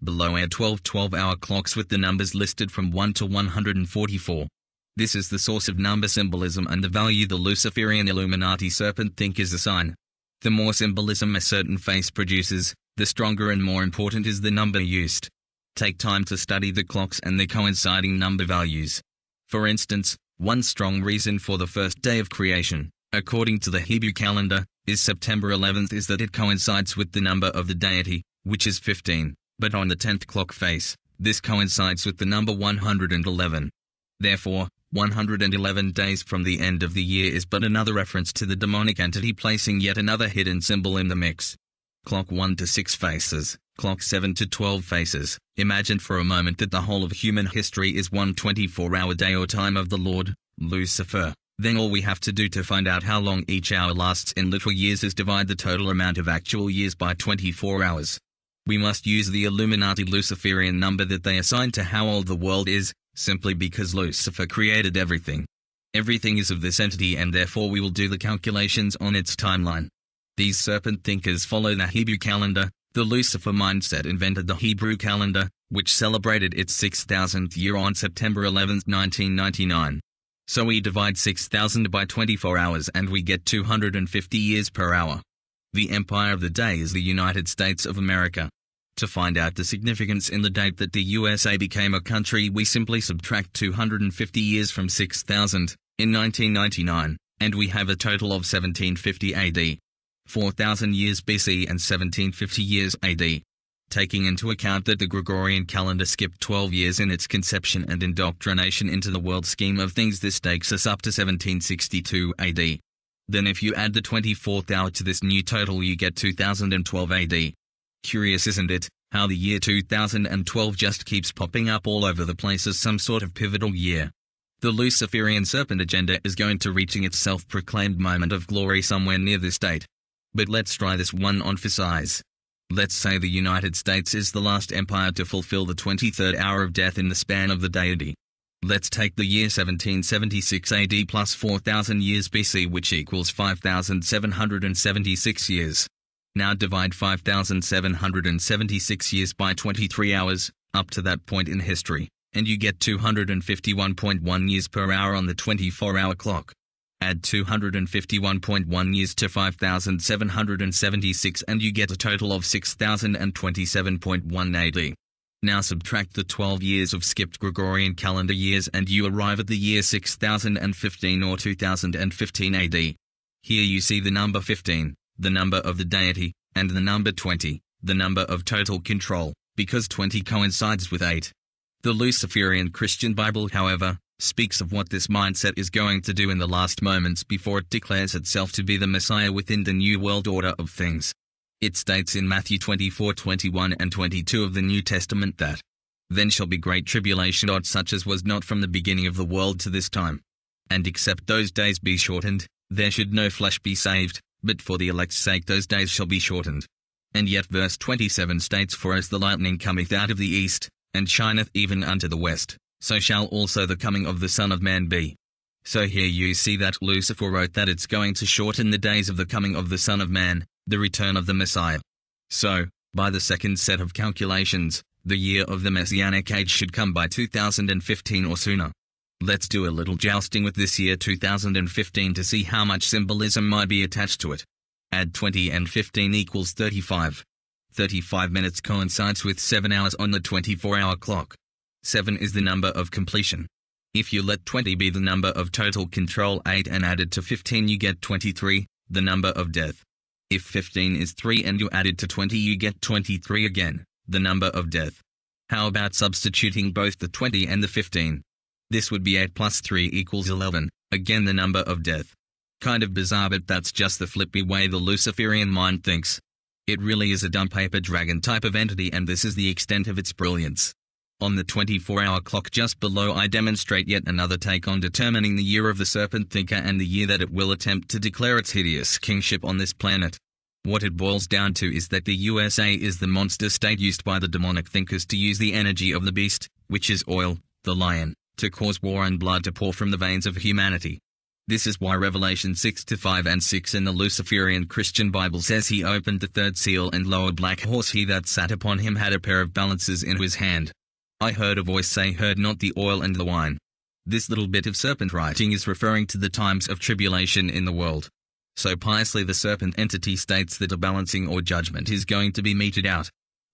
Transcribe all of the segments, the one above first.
Below are 12 12-hour clocks with the numbers listed from 1 to 144. This is the source of number symbolism and the value the Luciferian Illuminati serpent thinkers assign. The more symbolism a certain face produces, the stronger and more important is the number used. Take time to study the clocks and the coinciding number values. For instance, one strong reason for the first day of creation, according to the Hebrew calendar, is September 11th is that it coincides with the number of the deity, which is 15, but on the 10th clock face, this coincides with the number 111. Therefore, 111 days from the end of the year is but another reference to the demonic entity placing yet another hidden symbol in the mix. Clock 1 to 6 faces, clock 7 to 12 faces. Imagine for a moment that the whole of human history is one 24-hour day or time of the Lord, Lucifer. Then all we have to do to find out how long each hour lasts in literal years is divide the total amount of actual years by 24 hours. We must use the Illuminati Luciferian number that they assign to how old the world is, simply because Lucifer created everything. Everything is of this entity and therefore we will do the calculations on its timeline. These serpent thinkers follow the Hebrew calendar. The Lucifer mindset invented the Hebrew calendar, which celebrated its 6,000th year on September 11, 1999. So we divide 6,000 by 24 hours and we get 250 years per hour. The empire of the day is the United States of America. To find out the significance in the date that the USA became a country, we simply subtract 250 years from 6,000, in 1999, and we have a total of 1750 AD. 4,000 years BC and 1750 years AD. Taking into account that the Gregorian calendar skipped 12 years in its conception and indoctrination into the world scheme of things, this takes us up to 1762 AD. Then if you add the 24th hour to this new total you get 2012 AD. Curious, isn't it, how the year 2012 just keeps popping up all over the place as some sort of pivotal year. The Luciferian serpent agenda is going to reaching its self-proclaimed moment of glory somewhere near this date. But let's try this one on for size. Let's say the United States is the last empire to fulfill the 23rd hour of death in the span of the deity. Let's take the year 1776 AD plus 4,000 years BC, which equals 5,776 years. Now divide 5,776 years by 23 hours, up to that point in history, and you get 251.1 years per hour on the 24-hour clock. Add 251.1 years to 5,776 and you get a total of 6,027.1 AD. Now subtract the 12 years of skipped Gregorian calendar years and you arrive at the year 6015 or 2015 AD. Here you see the number 15, the number of the deity, and the number 20, the number of total control, because 20 coincides with 8. The Luciferian Christian Bible, however, speaks of what this mindset is going to do in the last moments before it declares itself to be the Messiah within the New World Order of things. It states in Matthew 24:21 and 22 of the New Testament that, "Then shall be great tribulation such as was not from the beginning of the world to this time. And except those days be shortened, there should no flesh be saved, but for the elect's sake those days shall be shortened." And yet verse 27 states, "For as the lightning cometh out of the east, and shineth even unto the west, so shall also the coming of the Son of Man be." So here you see that Lucifer wrote that it's going to shorten the days of the coming of the Son of Man, the return of the Messiah. So, by the second set of calculations, the year of the Messianic age should come by 2015 or sooner. Let's do a little jousting with this year 2015 to see how much symbolism might be attached to it. Add 20 and 15 equals 35. 35 minutes coincides with 7 hours on the 24-hour clock. 7 is the number of completion. If you let 20 be the number of total control 8 and add it to 15 you get 23, the number of death. If 15 is 3 and you add it to 20 you get 23 again, the number of death. How about substituting both the 20 and the 15? This would be 8 plus 3 equals 11, again the number of death. Kind of bizarre, but that's just the flippy way the Luciferian mind thinks. It really is a dumb paper dragon type of entity, and this is the extent of its brilliance. On the 24-hour clock just below I demonstrate yet another take on determining the year of the serpent thinker and the year that it will attempt to declare its hideous kingship on this planet. What it boils down to is that the USA is the monster state used by the demonic thinkers to use the energy of the beast, which is oil, the lion, to cause war and blood to pour from the veins of humanity. This is why Revelation 6:5 and 6 in the Luciferian Christian Bible says he opened the third seal and lo, a black horse, he that sat upon him had a pair of balances in his hand. I heard a voice say, heard not the oil and the wine. This little bit of serpent writing is referring to the times of tribulation in the world. So piously the serpent entity states that a balancing or judgment is going to be meted out.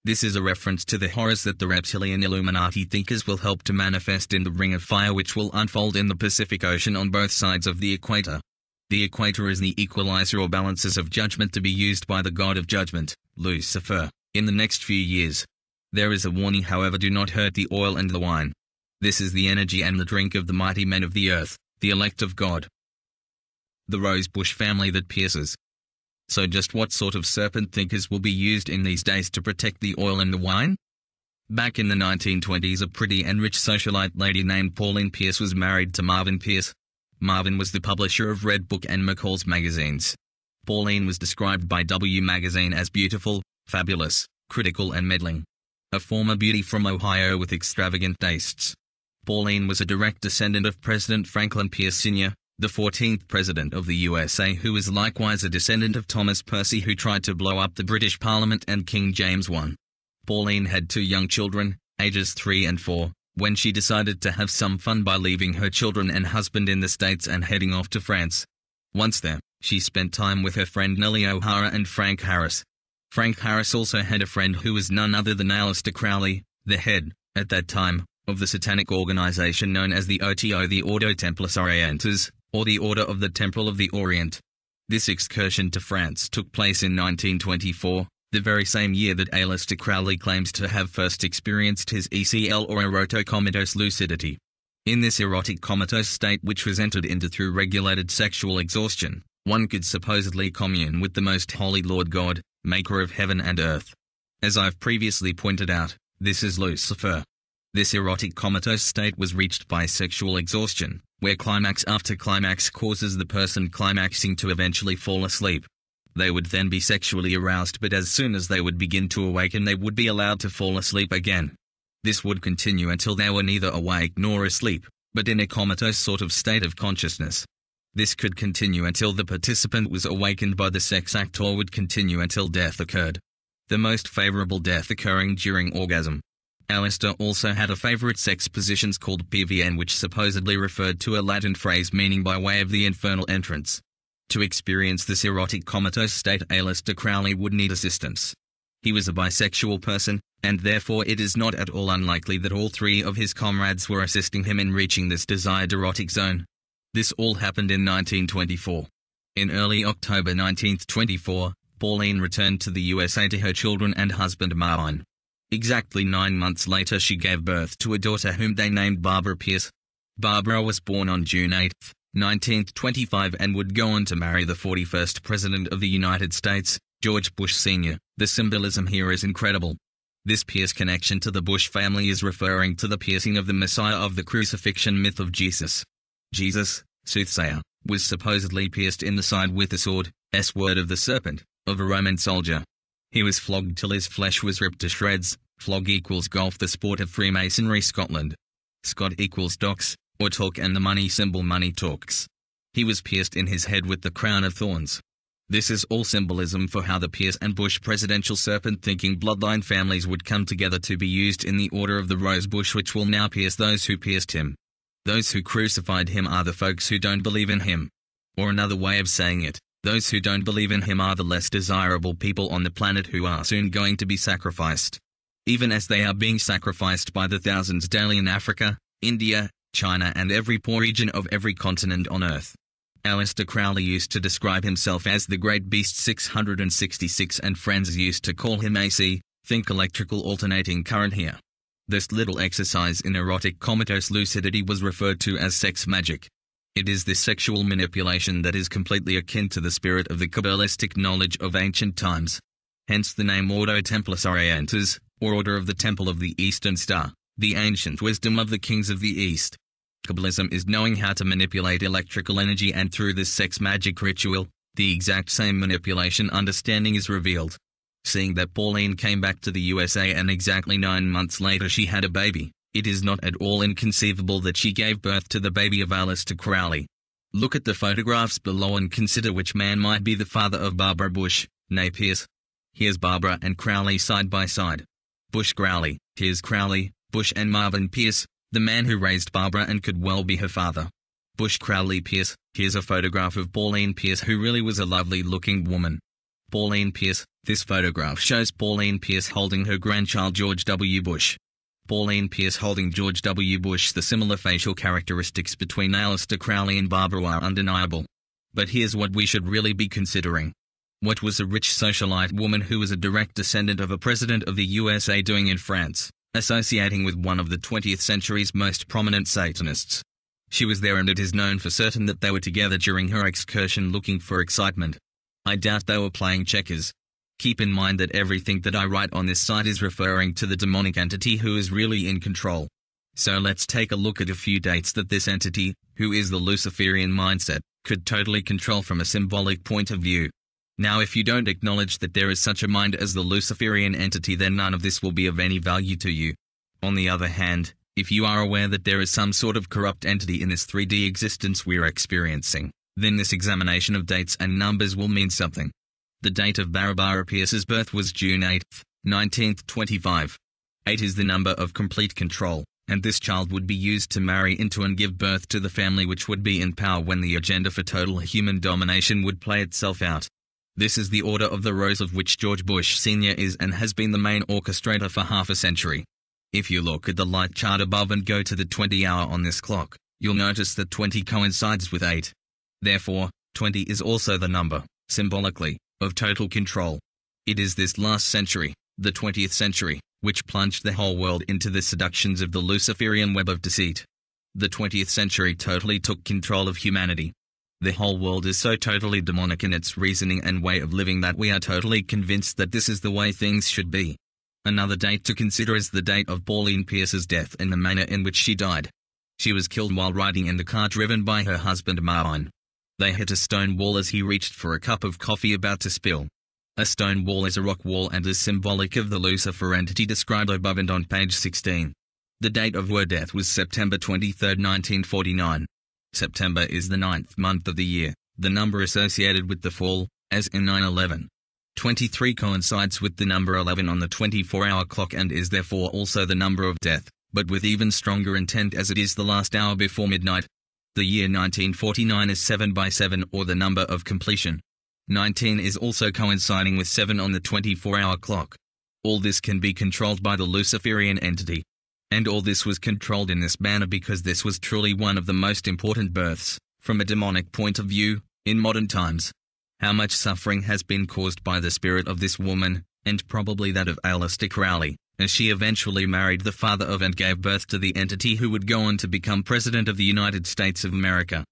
This is a reference to the horrors that the reptilian Illuminati thinkers will help to manifest in the ring of fire which will unfold in the Pacific Ocean on both sides of the equator. The equator is the equalizer or balances of judgment to be used by the god of judgment, Lucifer, in the next few years. There is a warning, however, do not hurt the oil and the wine. This is the energy and the drink of the mighty men of the earth, the elect of God. The rosebush family that pierces. So just what sort of serpent thinkers will be used in these days to protect the oil and the wine? Back in the 1920s, a pretty and rich socialite lady named Pauline Pierce was married to Marvin Pierce. Marvin was the publisher of Red Book and McCall's magazines. Pauline was described by W Magazine as beautiful, fabulous, critical and meddling. A former beauty from Ohio with extravagant tastes. Pauline was a direct descendant of President Franklin Pierce Sr., the 14th President of the USA, who was likewise a descendant of Thomas Percy, who tried to blow up the British Parliament and King James I. Pauline had 2 young children, ages 3 and 4, when she decided to have some fun by leaving her children and husband in the States and heading off to France. Once there, she spent time with her friend Nellie O'Hara and Frank Harris. Frank Harris also had a friend who was none other than Aleister Crowley, the head, at that time, of the satanic organization known as the OTO, the Ordo Templis Orientis, or the Order of the Temple of the Orient. This excursion to France took place in 1924, the very same year that Aleister Crowley claims to have first experienced his ECL or erotocomatose lucidity. In this erotic comatose state, which was entered into through regulated sexual exhaustion, one could supposedly commune with the most holy Lord God, maker of heaven and earth. As I've previously pointed out, this is Lucifer. This erotic comatose state was reached by sexual exhaustion, where climax after climax causes the person climaxing to eventually fall asleep. They would then be sexually aroused, but as soon as they would begin to awaken, they would be allowed to fall asleep again. This would continue until they were neither awake nor asleep, but in a comatose sort of state of consciousness. This could continue until the participant was awakened by the sex act, or would continue until death occurred. The most favorable death occurring during orgasm. Aleister also had a favorite sex positions called PVN, which supposedly referred to a Latin phrase meaning by way of the infernal entrance. To experience this erotic comatose state, Aleister Crowley would need assistance. He was a bisexual person, and therefore it is not at all unlikely that all 3 of his comrades were assisting him in reaching this desired erotic zone. This all happened in 1924. In early October 1924, Pauline returned to the USA to her children and husband Marvin. Exactly 9 months later, she gave birth to a daughter whom they named Barbara Pierce. Barbara was born on June 8, 1925, and would go on to marry the 41st President of the United States, George Bush Sr. The symbolism here is incredible. This Pierce connection to the Bush family is referring to the piercing of the Messiah of the crucifixion myth of Jesus. Jesus, soothsayer, was supposedly pierced in the side with a sword, S-word of the serpent, of a Roman soldier. He was flogged till his flesh was ripped to shreds. Flog equals golf, the sport of Freemasonry, Scotland. Scot equals docs, or talk, and the money symbol money talks. He was pierced in his head with the crown of thorns. This is all symbolism for how the Pierce and Bush presidential serpent-thinking bloodline families would come together to be used in the Order of the Rosebush, which will now pierce those who pierced him. Those who crucified him are the folks who don't believe in him. Or another way of saying it, those who don't believe in him are the less desirable people on the planet who are soon going to be sacrificed. Even as they are being sacrificed by the thousands daily in Africa, India, China, and every poor region of every continent on Earth. Aleister Crowley used to describe himself as the Great Beast 666, and friends used to call him AC, think electrical alternating current here. This little exercise in erotic comatose lucidity was referred to as sex magic. It is this sexual manipulation that is completely akin to the spirit of the Kabbalistic knowledge of ancient times. Hence the name Ordo Templis Orientis, or Order of the Temple of the Eastern Star, the ancient wisdom of the kings of the East. Kabbalism is knowing how to manipulate electrical energy, and through this sex magic ritual, the exact same manipulation understanding is revealed. Seeing that Pauline came back to the USA and exactly 9 months later she had a baby, it is not at all inconceivable that she gave birth to the baby of Aleister Crowley. Look at the photographs below and consider which man might be the father of Barbara Bush, née Pierce. Here's Barbara and Crowley side by side. Bush Crowley, here's Crowley, Bush and Marvin Pierce, the man who raised Barbara and could well be her father. Bush Crowley Pierce, here's a photograph of Pauline Pierce, who really was a lovely-looking woman. Pauline Pierce, this photograph shows Pauline Pierce holding her grandchild George W. Bush. Pauline Pierce holding George W. Bush. The similar facial characteristics between Aleister Crowley and Barbara are undeniable. But here's what we should really be considering. What was a rich socialite woman who was a direct descendant of a president of the USA doing in France, associating with one of the 20th century's most prominent Satanists? She was there, and it is known for certain that they were together during her excursion looking for excitement. I doubt they were playing checkers. Keep in mind that everything that I write on this site is referring to the demonic entity who is really in control. So let's take a look at a few dates that this entity, who is the Luciferian mindset, could totally control from a symbolic point of view. Now, if you don't acknowledge that there is such a mind as the Luciferian entity, then none of this will be of any value to you. On the other hand, if you are aware that there is some sort of corrupt entity in this 3D existence we're experiencing, then this examination of dates and numbers will mean something. The date of Barbara Pierce's birth was June 8, 1925. 8 is the number of complete control, and this child would be used to marry into and give birth to the family which would be in power when the agenda for total human domination would play itself out. This is the Order of the Rose, of which George Bush Sr. is and has been the main orchestrator for half a century. If you look at the light chart above and go to the 20 hour on this clock, you'll notice that 20 coincides with 8. Therefore, 20 is also the number, symbolically, of total control. It is this last century, the 20th century, which plunged the whole world into the seductions of the Luciferian web of deceit. The 20th century totally took control of humanity. The whole world is so totally demonic in its reasoning and way of living that we are totally convinced that this is the way things should be. Another date to consider is the date of Pauline Pierce's death and the manner in which she died. She was killed while riding in the car driven by her husband Marvin. They hit a stone wall as he reached for a cup of coffee about to spill. A stone wall is a rock wall and is symbolic of the Lucifer entity described above and on page 16. The date of her death was September 23, 1949. September is the 9th month of the year, the number associated with the fall, as in 9/11. 23 coincides with the number 11 on the 24-hour clock and is therefore also the number of death, but with even stronger intent as it is the last hour before midnight. The year 1949 is 7 by 7, or the number of completion. 19 is also coinciding with 7 on the 24-hour clock. All this can be controlled by the Luciferian entity. And all this was controlled in this manner because this was truly one of the most important births, from a demonic point of view, in modern times. How much suffering has been caused by the spirit of this woman, and probably that of Aleister Crowley, as she eventually married the father of and gave birth to the entity who would go on to become President of the United States of America.